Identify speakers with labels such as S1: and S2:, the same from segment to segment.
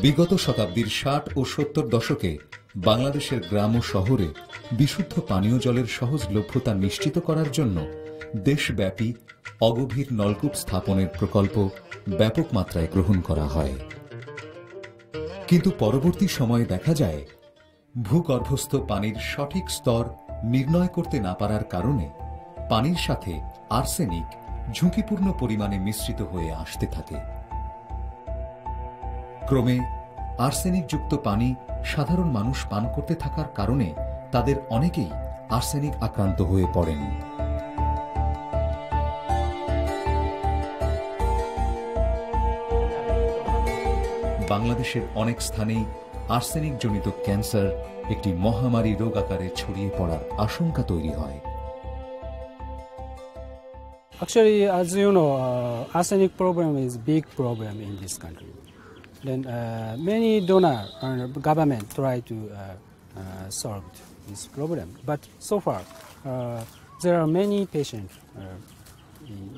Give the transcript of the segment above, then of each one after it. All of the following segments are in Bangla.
S1: বিগত শতাব্দীর ৬০ ও ৭০ দশকে বাংলাদেশের গ্রাম ও শহরে বিশুদ্ধ পানীয় জলের সহজলভ্যতা নিশ্চিত করার জন্য দেশব্যাপী অগভীর নলকূপ স্থাপনের প্রকল্প ব্যাপক মাত্রায় গ্রহণ করা হয়। কিন্তু পরবর্তী সময়ে দেখা যায় ভূগর্ভস্থ পানির সঠিক স্তর নির্ণয় করতে না পারার কারণে পানির সাথে আর্সেনিক ঝুঁকিপূর্ণ পরিমাণে মিশ্রিত হয়ে আসতে থাকে। ক্রমে আর্সেনিকযুক্ত পানি সাধারণ মানুষ পান করতে থাকার কারণে তাদের অনেকেই আর্সেনিক আক্রান্ত হয়ে পড়েন। বাংলাদেশের অনেক স্থানেই আর্সেনিকজনিত ক্যান্সার একটি মহামারী রোগ আকারে ছড়িয়ে পড়ার আশঙ্কা তৈরি হয়।
S2: Actually, as you know, arsenic problem is big problem in this country. Then many donor and government try to solve this problem, but so far there are many patients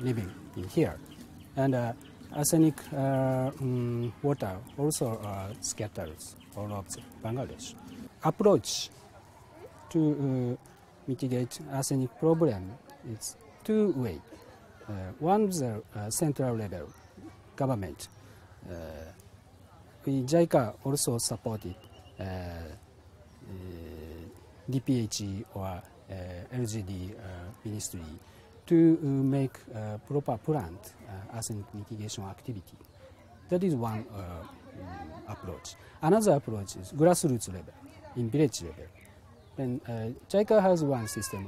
S2: living in here, and arsenic water also scatters all of Bangladesh. Approach to mitigate arsenic problem is two ways. One is central level government. JICA also supported DPH or LGD ministry to make proper planned arsenic mitigation activity. That is one approach. Another approach is grassroots level, in village level. Then JICA has one system,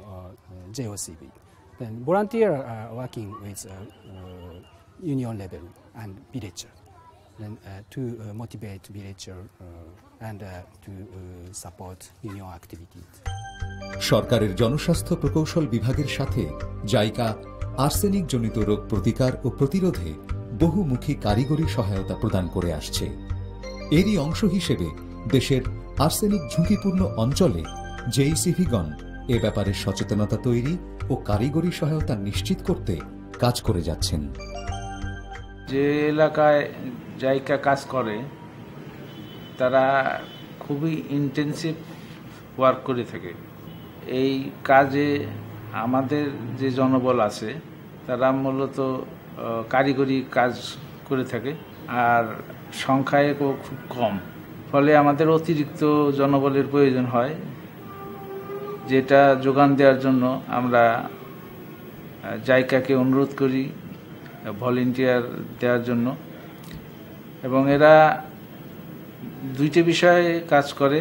S2: JOCB. Then volunteers are working with union level and villager, then to motivate villager and to support union activities.
S1: সরকারের জনস্বাস্থ্য প্রকৌশল বিভাগের সাথে জাইকা আর্সেনিক জনিত রোগ প্রতিকার ও প্রতিরোধে বহুমুখী কারিগরি সহায়তা প্রদান করে আসছে। এরই অংশ হিসেবে দেশের আর্সেনিক ঝুঁকিপূর্ণ অঞ্চলে জেইসিভিগণ এ ব্যাপারে সচেতনতা তৈরি ও কারিগরি সহায়তা নিশ্চিত করতে কাজ করে যাচ্ছেন।
S3: যে এলাকায় জাইকা কাজ করে তারা খুবই ইন্টেনসিভ ওয়ার্ক করে থাকে। এই কাজে আমাদের যে জনবল আছে তারা মূলত কারিগরি কাজ করে থাকে, আর সংখ্যায় খুব কম, ফলে আমাদের অতিরিক্ত জনবলের প্রয়োজন হয়, যেটা যোগান দেওয়ার জন্য আমরা জাইকাকে অনুরোধ করি ভলেন্টিয়ার দেওয়ার জন্য। এবং এরা দুইটি বিষয়ে কাজ করে,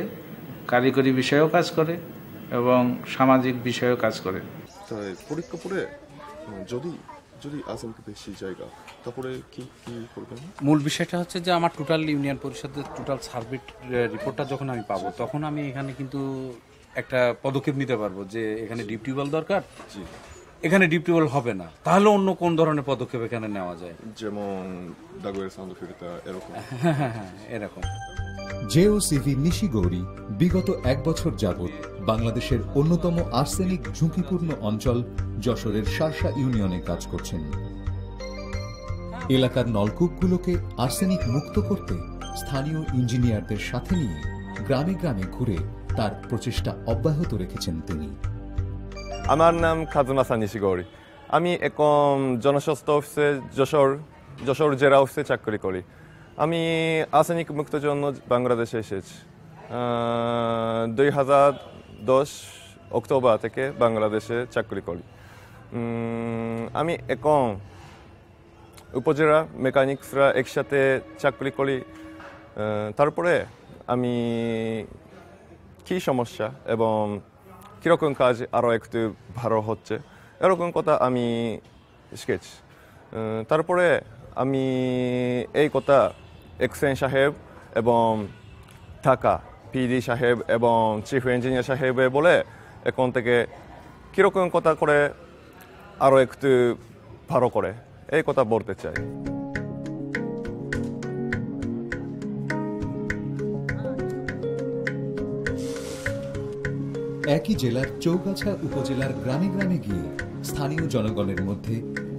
S3: কারিগরি বিষয়েও কাজ করে এবং সামাজিক বিষয়েও কাজ করে।
S4: পরীক্ষা করে যদি যদি আর্সেনিক বেশি জায়গা তারপরে কি কি করবেন?
S5: মূল বিষয়টা হচ্ছে যে আমার টোটাল ইউনিয়ন পরিষদের টোটাল সার্ভে রিপোর্টটা যখন আমি পাবো তখন আমি এখানে কিন্তু একটা পদক্ষেপ নিতে পারবো যে এখানে ডিপ টিউবওয়েল দরকার, এখানে ডিপ টিউবওয়েল হবে না, তাহলে অন্য কোন ধরনের পদক্ষেপ এখানে নেওয়া যায়,
S4: যেমন দাগের সাউন্ড ফিল্টার এরকম।
S5: হ্যাঁ এরকম।
S1: জেওসিভি নিশিগৌরি বিগত 1 বছর যাবৎ বাংলাদেশের অন্যতম আর্সেনিক ঝুঁকিপূর্ণ অঞ্চল যশোরের শার্শা ইউনিয়নে কাজ করছেন। এলাকার নলকূপগুলোকে আর্সেনিক মুক্ত করতে স্থানীয় ইঞ্জিনিয়ারদের সাথে নিয়ে গ্রামে গ্রামে ঘুরে তার প্রচেষ্টা অব্যাহত রেখেছেন তিনি।
S6: আমার নাম কাজুনাসা নিশিগৌরি। আমি এখন জনস্বাস্থ্য অফিসে যশোর জেলা অফিসে চাকরি করি। আমি আর্সেনিক মুক্তের জন্য বাংলাদেশে এসেছি। 2010 অক্টোবর থেকে বাংলাদেশে চাকরি করি। আমি এখন উপজেলা মেকানিক্সরা একসাথে চাকরি করি। তারপরে আমি কি সমস্যা এবং কীরকম কাজ আরও একটু ভালো হচ্ছে এরকম কথা আমি শিখেছি। তারপরে আমি এই কথা এক্সেন সাহেব এবং ঢাকা পিডি সাহেব এবং চিফ ইঞ্জিনিয়ার সাহেবে বলে এখন থেকে কীরকম কথা করে আরও একটু ভালো করে এই কথা বলতে চাই।
S1: একই জেলার চৌগাছা উপজেলার গ্রামে গ্রামে গিয়ে স্থানীয় জনগণের মধ্যে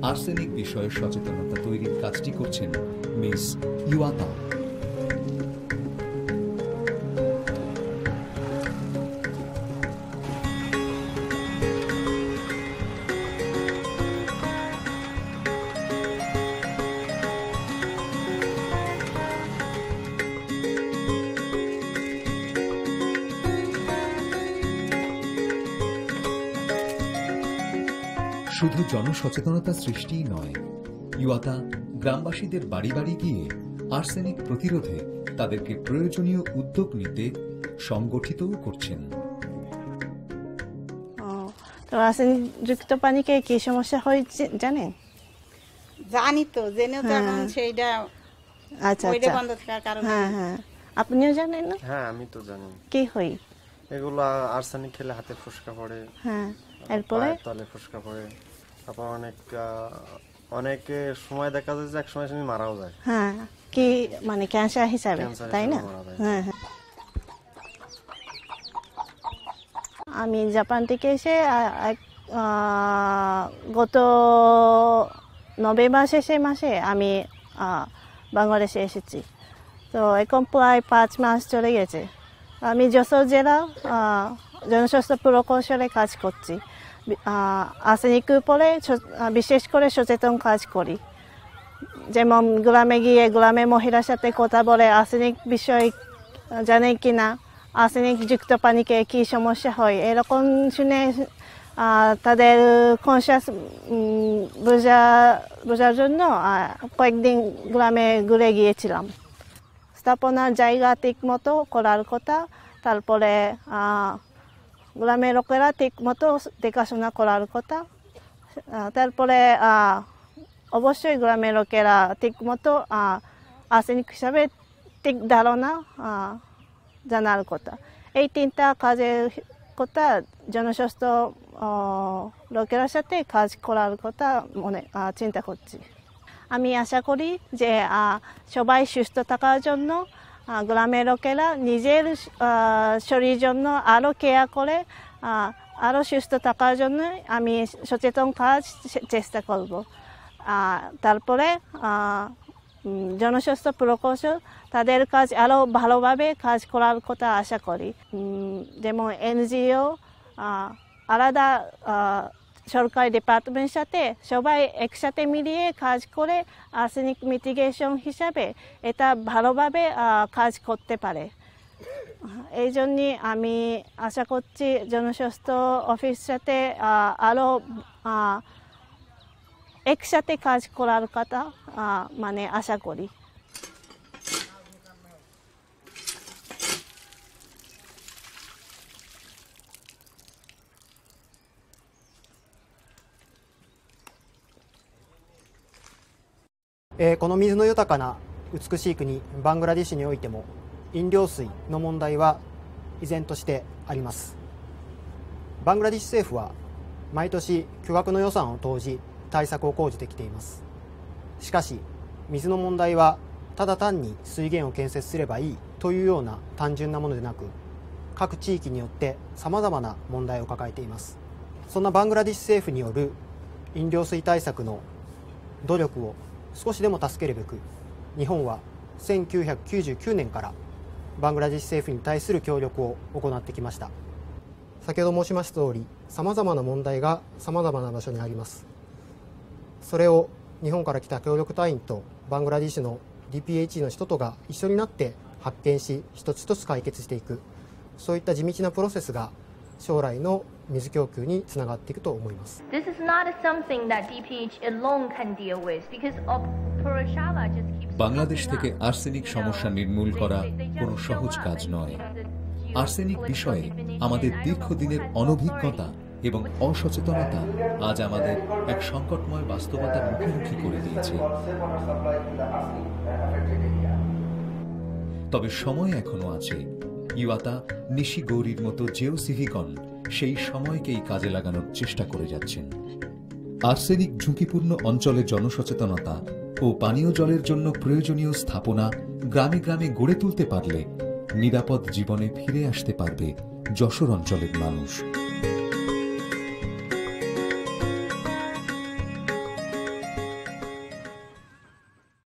S1: আর্সেনিক বিষয়ে সচেতনতা তৈরির কাজটি করছেন মিস ইওয়াতা। শুধু জনসচেতনতা সৃষ্টিই নয়, ইওয়াতা গ্রামবাসীদের বাড়ি বাড়ি গিয়ে আর্সেনিক প্রতিরোধে তাদেরকে প্রয়োজনীয় উদ্যোগ নিতে সংগঠিতও করছেন।
S7: তো আর্সেনিক যুক্ত পানিকে কি সমস্যা হয় জানেন?
S8: জানি তো, জেনেও তো এখন সেইটা
S7: আচ্ছা
S8: ওইটা
S7: আচ্ছা,
S8: বন্ধ থাকার কারণে।
S7: হ্যাঁ হ্যাঁ, আপনিও জানেন না?
S9: হ্যাঁ আমি তো জানি।
S7: কি হয়?
S9: এগুলো আর্সেনিক খেলে হাতে ফোসকা পড়ে,
S7: হ্যাঁ, এরপরে
S9: পায়ের তলে ফোসকা পড়ে, তারপর অনেকে সময় দেখা যায় যে এক সময় মারাও যায়।
S7: হ্যাঁ, কি মানে ক্যান্সার হিসাবে, তাই না? হ্যাঁ হ্যাঁ। আমি জাপান থেকে এসে গত নভেম্বর শেষের মাসে আমি বাংলাদেশে এসেছি। তো এখন প্রায় 5 মাস চলে গেছে। আমি যশোর জেলা জনস্বাস্থ্য প্রকৌশলে কাজ করছি। আর্সেনিকের উপরে বিশেষ করে সচেতন কাজ করি। যেমন গ্রামে গিয়ে গ্রামের মহিলার সাথে কথা বলে আর্সেনিক বিষয় জানে কিনা, আর্সেনিক যুক্ত পানিকে কি সমস্যা হয় এরকম শুনে তাদের কনসাস বোঝার জন্য কয়েকদিন গ্রামে ঘুরে গিয়েছিলাম। স্থাপনার জায়গা ঠিক মতো করার কথা, তারপরে গ্রামের লোকেরা ঠিক মতো দেখাশোনা করার কথা, তারপরে অবশ্যই গ্রামের লোকেরা ঠিক মতো আর্সেনিক হিসাবে ঠিক ধারণা জানার কথা। এই 3টা কাজের কথা জনস্বাস্থ্য লোকের সাথে কাজ করার কথা চিন্তা করছি। আমি আশা করি যে সবাই সুস্থ থাকার জন্য গ্রামের লোকেরা নিজের শরীরের জন্য আরও কেয়ার করে আরও সুস্থ থাকার জন্য আমি সচেতন কাজ চেষ্টা করব। তারপরে জনস্বাস্থ্য প্রকৌশল তাদের কাজ আরও ভালোভাবে কাজ করার কথা আশা করি। যেমন এনজিও, আলাদা সরকারি ডিপার্টমেন্টের সাথে সবাই একসাথে মিলিয়ে কাজ করে আর্সেনিক মিটিগেশন হিসাবে এটা ভালোভাবে কাজ করতে পারে। এই জন্যে আমি আশা করছি জনস্বাস্থ্য অফিসের সাথে আরও একসাথে কাজ করার কথা আশা করি।
S10: この水の豊かな美しい国バングラデシュにおいても飲料水の問題は依然としてあります。バングラデシュ政府は毎年巨額の予算を投じ対策を講じてきています。しかし水の問題はただ単に水源を建設すればいいというような単純なものでなく、各地域によってさまざまな問題を抱えています。そんなバングラデシュ政府による飲料水対策の努力を少しでも助けるべく、日本は1999年からバングラデシュ政府に対する協力を行ってきました。先ほど申しました通り、さまざまな問題がさまざまな場所にあります。それを日本から来た協力隊員とバングラデシュの DPH の人とが一緒になって発見し、一つ一つ解決していく、そういった地道なプロセスが将来の水供給につながっていくと思います。
S11: This is not something that DPH alone can deal with because of Purushala just keeps
S1: Bangladesh থেকে আর্সেনিক সমস্যা নির্মূল করা কোনো সহজ কাজ নয়। আর্সেনিক বিষয়ে আমাদের দীর্ঘদিনের অনভিজ্ঞতা এবং অসচেতনতা আজ আমাদের এক সংকটময় বাস্তবতার মুখোমুখি করে দিয়েছে। তবে সময় এখনো আছে। ইওয়াতা, নিশিগৌরির মতো জেওসিভিগণ সেই সময়কেই কাজে লাগানোর চেষ্টা করে যাচ্ছেন। আর্সেনিক ঝুঁকিপূর্ণ অঞ্চলে জনসচেতনতা ও পানীয় জলের জন্য প্রয়োজনীয় স্থাপনা গ্রামে গ্রামে গড়ে তুলতে পারলে নিরাপদ জীবনে ফিরে আসতে পারবে যশোর অঞ্চলের মানুষ।